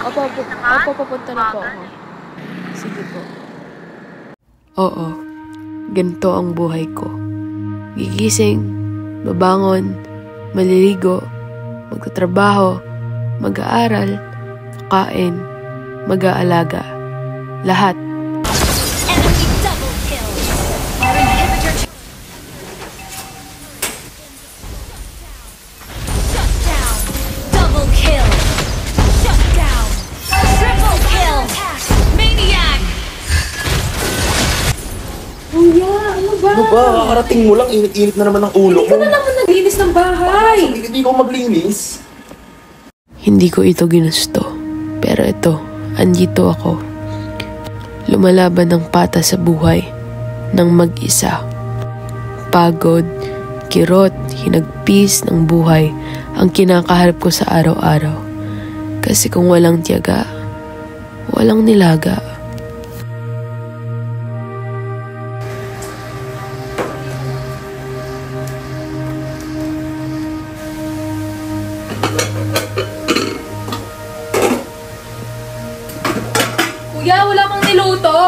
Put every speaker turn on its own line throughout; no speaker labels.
Opo, papunta na po ako. Sige po. Oo, ganito ang buhay ko. Gigising, babangon, maliligo, magtatrabaho, mag-aaral, kakain, mag-aalaga. Lahat.
Ano ba? Kakarating mo lang, init-init na naman ang ulo ko.
Hindi ka na naman naglinis ng bahay.
Hindi ko maglinis.
Hindi ko ito ginusto. Pero ito, andito ako. Lumalaban ng pata sa buhay. Nang mag-isa. Pagod, kirot, hinagpis ng buhay ang kinakaharap ko sa araw-araw. Kasi kung walang tiyaga, walang nilaga.
Kuya, wala kang niluto.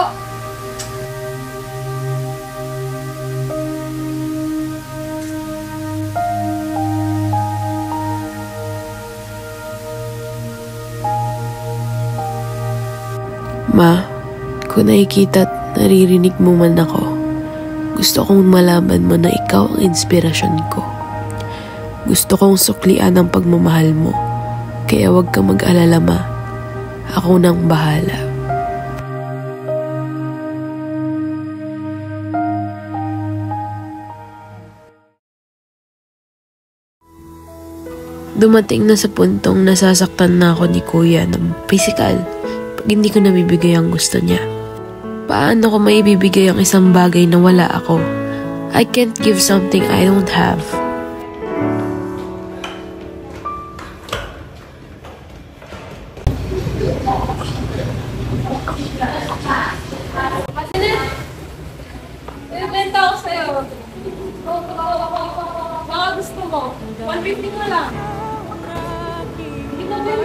Ma, kung nakikita at naririnig mo man ako, gusto kong malaman mo na ikaw ang inspirasyon ko. Gusto kong suklian ang pagmamahal mo, kaya huwag kang mag-alala, Ma. Ako nang bahala. Dumating na sa puntong nasasaktan na ako ni Kuya ng physical pag hindi ko nabibigay ang gusto niya. Paano ko maibibigay ang isang bagay na wala ako? I can't give something I don't have.
Benta ako sa'yo. Baka gusto mo. 150 ka lang. Hindi ka din.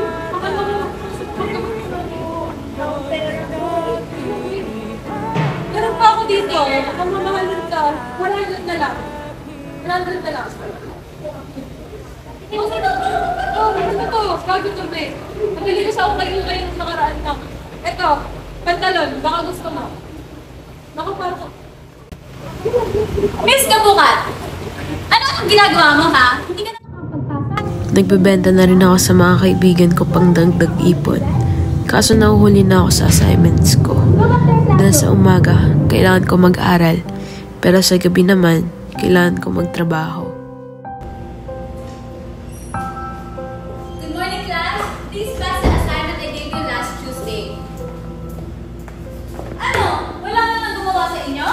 Meron pa ako dito. Kung mamahalin ka, 100 na lang. 100 na lang. Ano to? Bago to, be. Nabili ko sa kayo ng nakaraan lang. Ito, pantalon. Baka gusto mo. Baka parang ko.
Miss Kabukat! Ano ang ginagawa mo, ha? Hindi ka na makapagpasa.
Nagbebenta na rin ako sa mga kaibigan ko pang dagdag ipon. Kaso nahuhuli na ako sa assignments ko. Dahil sa umaga, kailangan ko mag-aral. Pero sa gabi naman, kailangan ko magtrabaho.
Good morning, class. Please pass the assignment I gave you last Tuesday. Ano? Wala ka na gumawa sa inyo?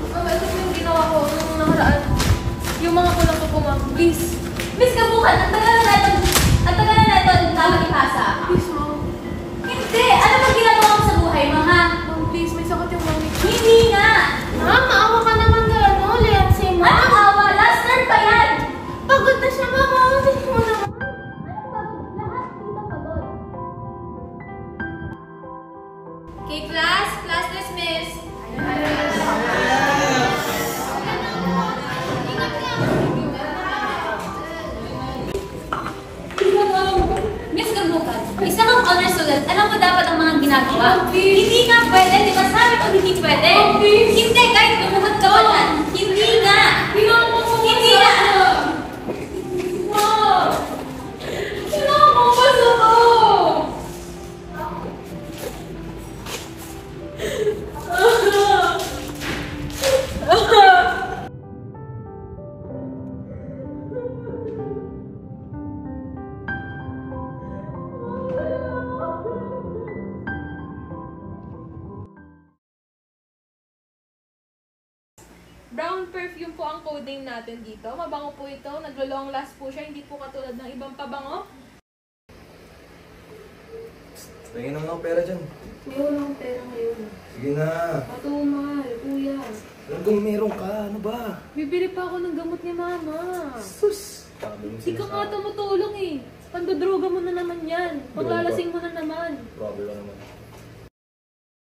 Mama, ito yung ginawa ko nung nakaraan. Yung mga kulang ko po, ma'am. Please.
Miss Kabukat, ang tagal na ito tawag ipasa.
Please, ma'am.
Hindi! Ano bang ginagawa mo sa buhay mo, ha?
Ma'am, please. May sakit yung mami.
Hindi nga!
Ma'am, maawa ka naman kay Leonce, ma'am.
Anong awa? Last term pa yan!
Pagod na siya, ma'am. Tingnan mo naman.
Lahat dito pagod. Okay, class. Class dismiss. Miss Kabukat, isa kang honor student. Alam mo dapat ang mga ginagawa. Hindi nga pwede. Di ba sabi ko hindi pwede? Hindi, kahit lumuhod ka pa yan. Hindi nga. Hindi nga.
Brown perfume po ang coding natin dito. Mabango po ito. Naglo-long last po siya. Hindi po katulad ng ibang pabango.
Tingin na mga pera dyan.
Ngayon ang pera ngayon.
Sige na.
Matumal, kuya.
Alam kung meron ka, ano ba?
Bibili pa ako ng gamot ni mama.
Sus!
Hindi ka nga tumutulong eh. Pandodroga mo na naman yan. Paglalasing mo na naman.
Grabe ka naman.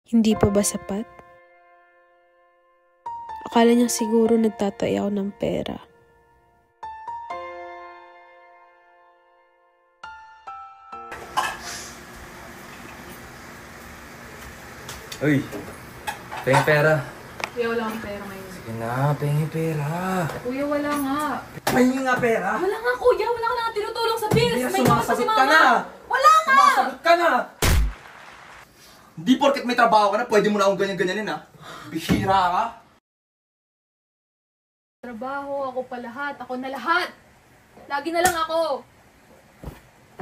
Hindi pa ba sapat? Akala niya siguro nagtatay ako ng pera.
Uy, pengi pera.
Kuya, wala akong pera ngayon.
Sige na, pengi pera.
Kuya, wala nga.
Pengi nga pera.
Wala nga, kuya. Wala ka na nga tinutulong sa bills.
Kaya
May mga
sumasagot
si
ka
mama.
na.
Wala nga!
Sumasagot ka na. Hindi porket may trabaho ka na, pwede mo na akong ganyan-ganyanin ha. Bihira ka.
Trabaho, ako pa lahat. Ako na lahat. Lagi na lang ako.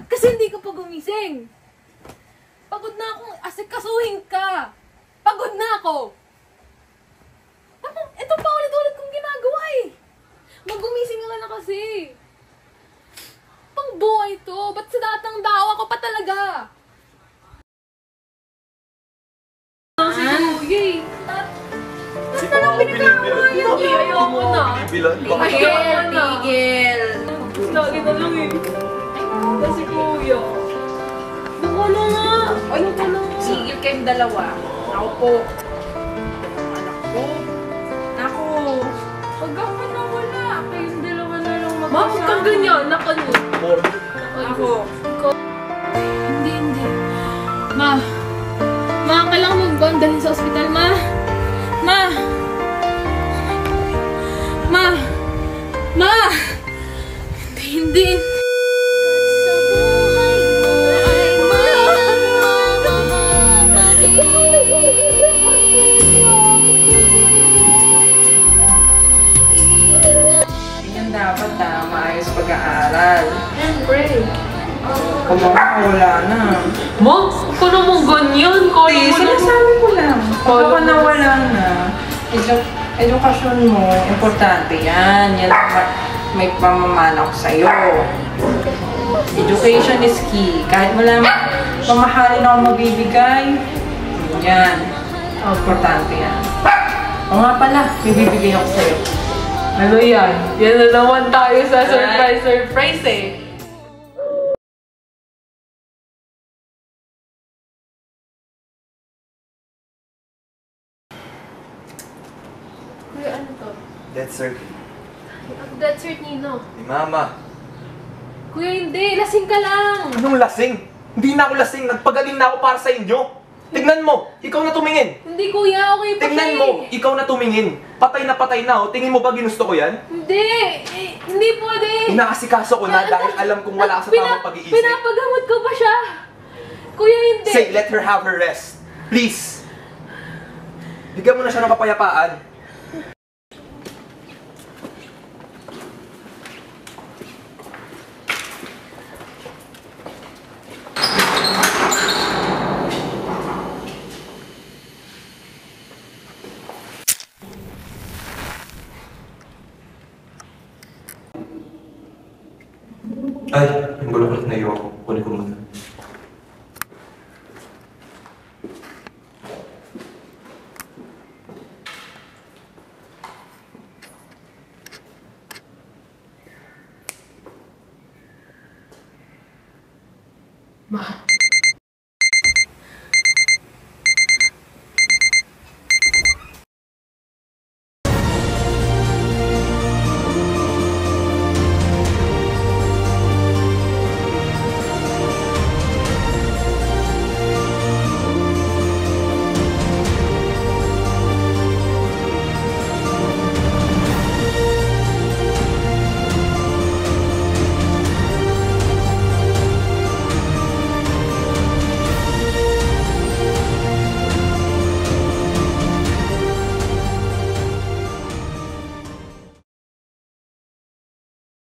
Kasi hindi ka pa gumising. Pagod na akong asikasuhin ka. Pagod na ako. Ito pa ulit-ulit kong ginagawa eh. Magumising ka na kasi. Pang buhay to. Ba't sa datang dawa ko pa talaga? Si Kuya eh. Ba't na lang pinagkakawayan niya? Ayoko na. Ayoko na.
Tigil!
Lagi na lang eh. Ayoko si Kuya. Baka na nga. Ayoko na nga.
Tigil kayong dalawa. Ako po. Anak ko. Ako.
Pag ako nawala, kayong dalawa na lang mag-usama.
Ma, huwag kang ganyan. Nakano.
Ako. Hindi. Ma, kailangan mag-bond dahil sa ospital, ma. Hindi.
Sa buhay ko ay magmamahal pa
Ganyan dapat maayos pag-aaral.
Siyempre.
Kumama, wala na.
Ma, ko naman ganyan.
Please, sinasabi ko lang. Kapag nawala na, edukasyon mo, importante yan. Yan ang may pamamana ko sa'yo. Education is key. Kahit wala mamahalin ako mabibigay, yan. Importante yan. O nga pala, may bibigay ako sa'yo.
Ano yan? Yan na naman tayo sa surprise eh. Kuya, ano to?
That's sir.
That's your Nino.
Ni Mama.
Kuya, hindi. Lasing ka lang.
Anong lasing? Hindi na ako lasing. Nagpagaling na ako para sa inyo. Tignan mo, ikaw na tumingin.
Hindi, kuya. Okay pa
Tignan
siya
mo,
eh.
ikaw na tumingin. Patay na oh. Tingin mo ba ginusto ko yan?
Hindi. Hindi pwede.
Inaasikaso ko na dahil alam kong wala ka sa tamang pag-iisip.
Pinapagamot ko pa siya. Kuya, hindi.
Say, let her have her rest. Please. Bigyan mo na siya ng kapayapaan. Ay, yung bulaklak na iwan ko. Kunin ko muna.
Ma,